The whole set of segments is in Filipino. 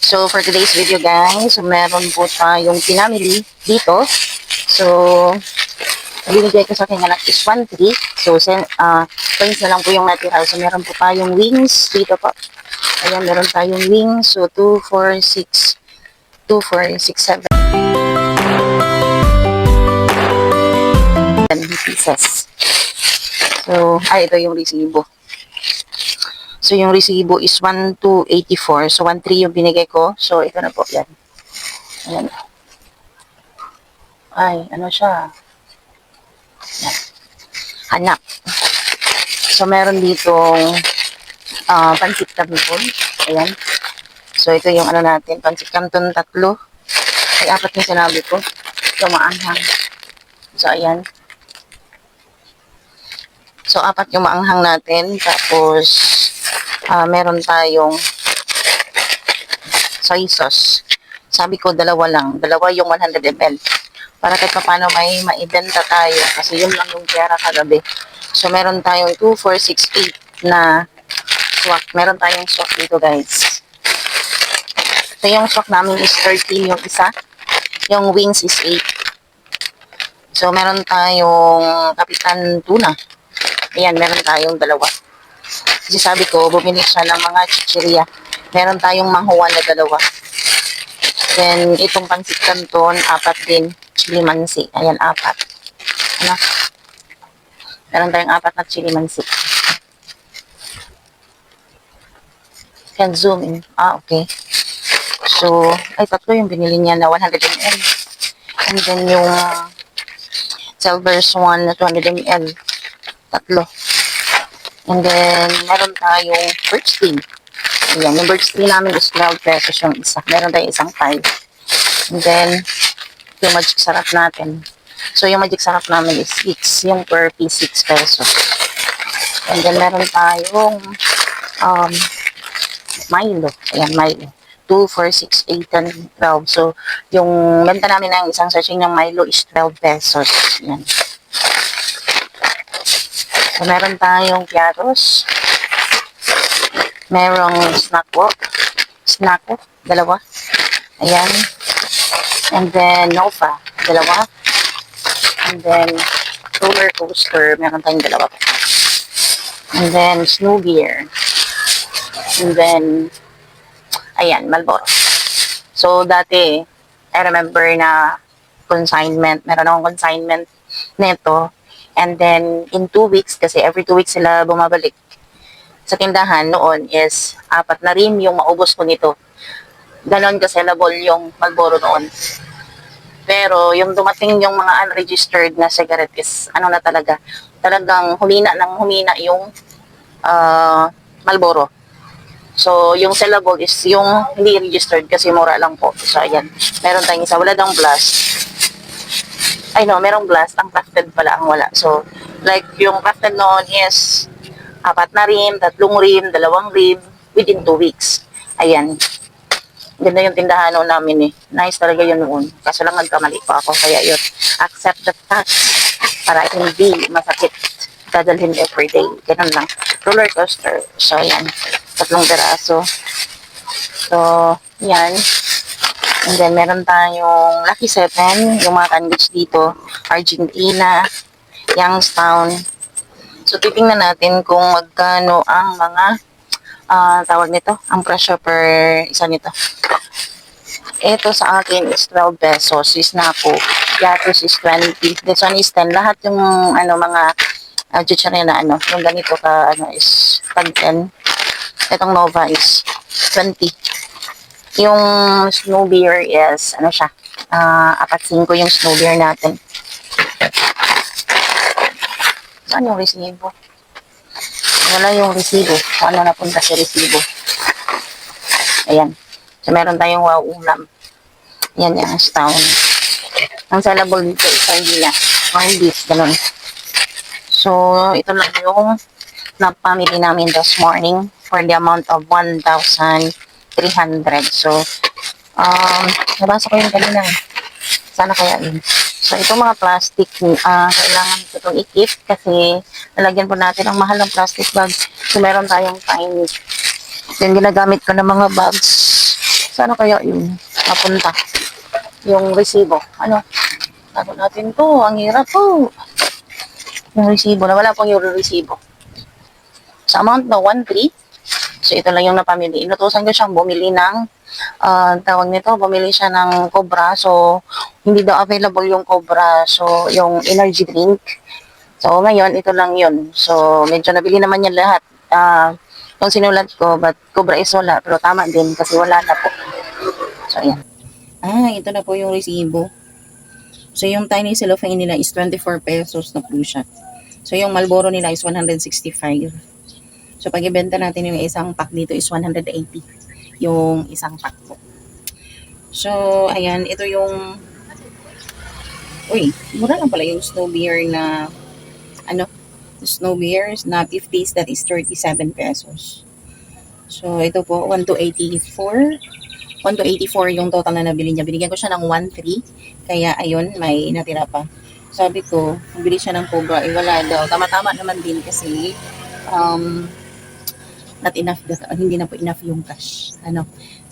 So, for today's video guys, so meron po tayong pinamili dito. So, binigay ko sa aking anak is 1-3. So, coins na lang po yung natira. So, meron po tayong wings dito po. Ayan, meron tayong wings. So, 2, 4, 6, 2, 4, 6, 7 pieces. So, ito yung resibo. So, yung resibo is 1,284. So, 1,3 yung binigay ko. So, ito na po yan. Ayan. Ay, ano siya? Ayan. Hanap. So, meron ditong pancit canton. Ayan. So, ito yung ano natin. Pancit canton 3. Ay, 4 yung sinabi ko. So, maanghang. So, ayan. So, 4 yung maanghang natin. Tapos, meron tayong soy sauce. Sabi ko, dalawa lang. Dalawa yung 100 ml. Para kahit paano may maibenta tayo. Kasi yun lang yung pera kagabi. So, meron tayong 2, 4, 6, 8 na swak. Meron tayong swak dito, guys. So, yung swak namin is 13 yung isa. Yung wings is 8. So, meron tayong Kapitan Tuna. Ayan, meron tayong dalawa. Kasi sabi ko, bumili siya ng mga chichirya. Meron tayong manghuwan na dalawa. Then, itong pancit canton, 4 din. Chili mansi. Ayan, 4. Ano? Meron tayong 4 na chili mansi. Can zoom in. Okay. So, ay, 3 yung binili niya na 100 ml. And then, yung Silver's one na 200 ml. 3. And then, meron tayong birch tea. Ayan, yung birch tea namin is 12 pesos yung isa. Meron tayong isang 5. And then, yung magic sarap natin. So, yung magic sarap namin is 6. Yung per piece, 6 pesos. And then, meron tayong Milo. Ayan, Milo. 2, 4, 6, 8, and 12. So, yung benta namin ng isang sachet ng Milo is 12 pesos. Ayan. So, meron tayong piatos. Merong snack walk, dalawa. Ayan. And then, Nova, dalawa. And then, roller coaster, meron tayong dalawa. And then, snow beer. And then, ayan, Marlboro. So, dati, I remember na consignment, meron akong consignment neto. And then, in 2 weeks, kasi every 2 weeks sila bumabalik sa tindahan noon is 4 na rin yung maubos ko nito. Ganon ka-sellable yung Marlboro noon. Pero, yung dumating yung mga unregistered na cigarette is, ano na talaga, talagang humina yung Marlboro. So, yung sellable is yung hindi registered kasi mura lang po. So, ayan. Meron tayong isa. Wala daw blast. Ay, no, merong blast. Ang crafted pala ang wala. So, like, yung crafted noon is 4 na rim, 3 rim, 2 rim, within 2 weeks. Ayan. Ganda yung tindahan noon namin eh. Nice talaga yun noon. Kaso lang nagkamali pa ako. Kaya yun, accept the fact para hindi masakit. Dadalhin everyday. Ganun lang. Roller coaster. So, ayan. 3 peraso. So, yan. And then, meron tayong Lucky 7, yung mga candies dito, Argentina, Youngstown. So, titingnan natin kung magkano ang mga tawag nito, ang presyo per isa nito. Ito sa akin is 12 pesos, is Napo. Yatos is 20. This one is 10. Lahat yung mga chicharia na yung ganito ka is tag 10. Itong Nova is 20. Yung snow beer is, siya, 4-5 yung snow beer natin. Saan yung resibo? Wala yung resibo. Kung ano napunta sa resibo. Ayan. So, meron tayong wow ulam. Yan yung town. Ang sellable dito is hindi na. Mga beef, ganun. So, ito lang yung napamili namin this morning for the amount of 1,300. So, nabasa ko yung kanina. Sana kaya yun. So, itong mga plastic, kailangan ito itong i-keep kasi nalagyan po natin ang mahal ng plastic bag. So, meron tayong tiny. Yung ginagamit ko ng mga bags. Sana kaya yun napunta? Yung resibo. Ano? Tago natin to. Ang hirap po. Yung resibo. Nawala pong yung resibo. Sa amount na 1,300. So, ito lang yung napamili. Inutusan ko siyang bumili ng tawag nito, bumili siya ng Cobra. So, hindi daw available yung Cobra. So, yung energy drink. So, ngayon, ito lang yun. So, medyo nabili naman yan lahat. Yung sinulat ko, but Cobra is wala. Pero tama din kasi wala na po. So, ayan. Ito na po yung resibo. So, yung tiny cellophane nila is 24 pesos na po siya. So, yung Marlboro nila is 165. So, pag ibenta natin yung isang pack dito is 180. Yung isang pack po. So, ayan. Ito yung mura lang pala yung snow beer na snow beers na 50s, that is 37 pesos. So, ito po, 1 to 84. 1 to 84 yung total na nabili niya. Binigyan ko siya ng 1,300. Kaya, ayun, may natira pa. Sabi ko, bili siya ng Cobra, wala daw. Tama-tama naman din kasi, not enough, hindi na po enough yung cash.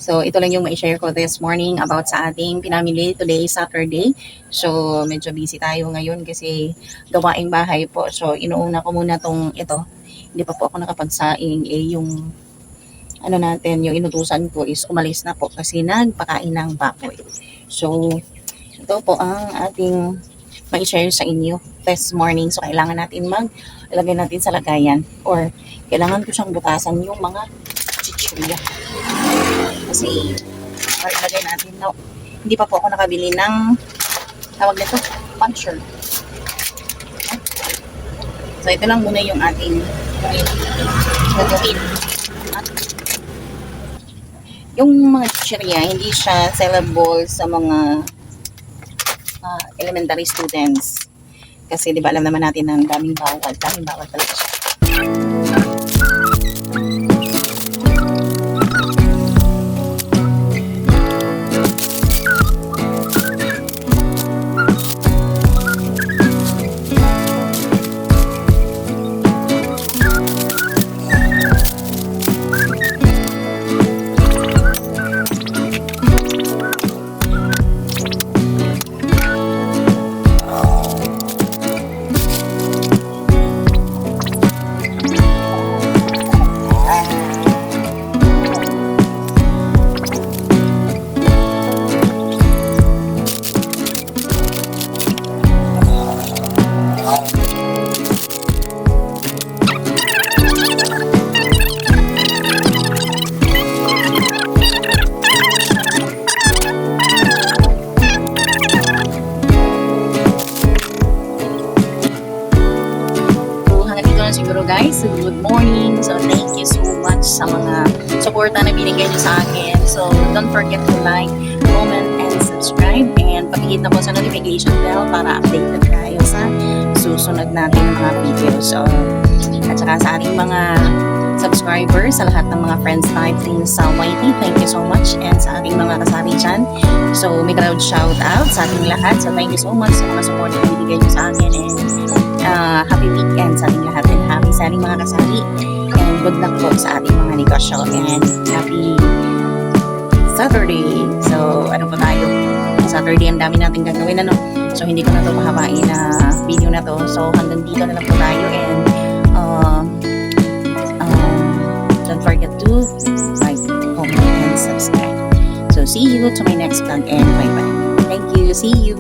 So, ito lang yung ma-share ko this morning about sa ating pinamili. Today, Saturday. So, medyo busy tayo ngayon kasi gawaing bahay po. So, inuuna ko muna tong ito. Hindi pa po ako nakapagsaing. Yung yung inutusan ko is umalis na po kasi nagpakain ng baboy. So, ito po ang ating ma-share sa inyo this morning. So, kailangan natin ilagay natin sa lagayan or kailangan ko siyang butasan yung mga chichirya. Kasi, ilagay natin. No, hindi pa po ako nakabili ng tawag nito, puncher. So, ito lang muna yung ating gagawin. Yung mga chichirya, hindi siya sellable sa mga elementary students. Kasi, di ba, alam naman natin ng daming bawal. Daming bawal talaga siya. Siguro guys, good morning. So thank you so much sa mga suporta na binigay niyo sa akin. So don't forget to like, comment, and subscribe. And pakihit na po sa notification bell para updated tayo sa susunod natin mga videos. So, at saka sa ating mga subscribers, sa lahat ng mga friends natin sa YT, thank you so much. And sa ating mga kasari dyan. So may crowd shout out sa ating lahat. So thank you so much sa mga support na binigay niyo sa akin. And happy weekend sa ating lahat and happy sa ating mga kasari and good luck po sa ating mga negosyo and happy Saturday. So ano po tayo, Saturday ang dami natin gagawin so hindi ko na ito mahabain na video na to, so hanggang dito na lang po tayo and don't forget to like, comment, and subscribe. So see you to my next vlog and bye bye. Thank you, see you.